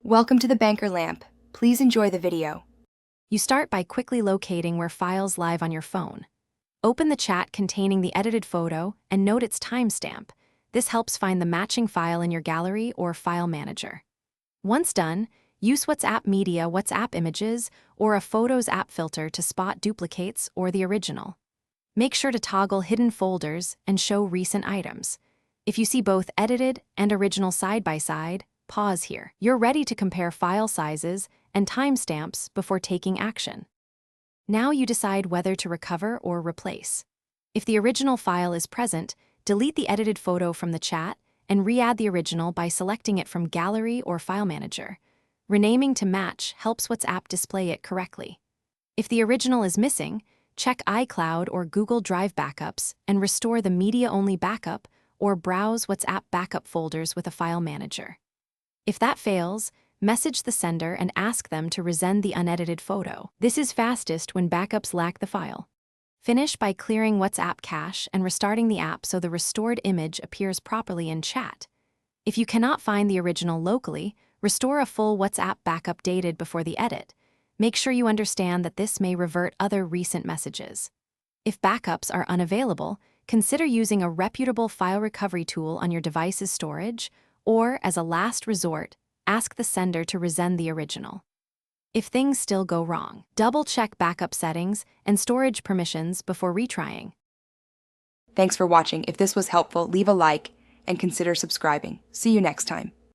Welcome to the Banker Lamp. Please enjoy the video. You start by quickly locating where files live on your phone. Open the chat containing the edited photo and note its timestamp. This helps find the matching file in your gallery or file manager. Once done, use WhatsApp Media WhatsApp Images or a Photos app filter to spot duplicates or the original. Make sure to toggle hidden folders and show recent items. If you see both edited and original side by side, pause here. You're ready to compare file sizes and timestamps before taking action. Now you decide whether to recover or replace. If the original file is present, delete the edited photo from the chat and re-add the original by selecting it from Gallery or File Manager. Renaming to match helps WhatsApp display it correctly. If the original is missing, check iCloud or Google Drive backups and restore the media-only backup or browse WhatsApp backup folders with a file manager. If that fails, message the sender and ask them to resend the unedited photo. This is fastest when backups lack the file. Finish by clearing WhatsApp cache and restarting the app so the restored image appears properly in chat. If you cannot find the original locally, restore a full WhatsApp backup dated before the edit. Make sure you understand that this may revert other recent messages. If backups are unavailable, consider using a reputable file recovery tool on your device's storage, or, as a last resort, ask the sender to resend the original. If things still go wrong, double-check backup settings and storage permissions before retrying. Thanks for watching. If this was helpful, leave a like and consider subscribing. See you next time.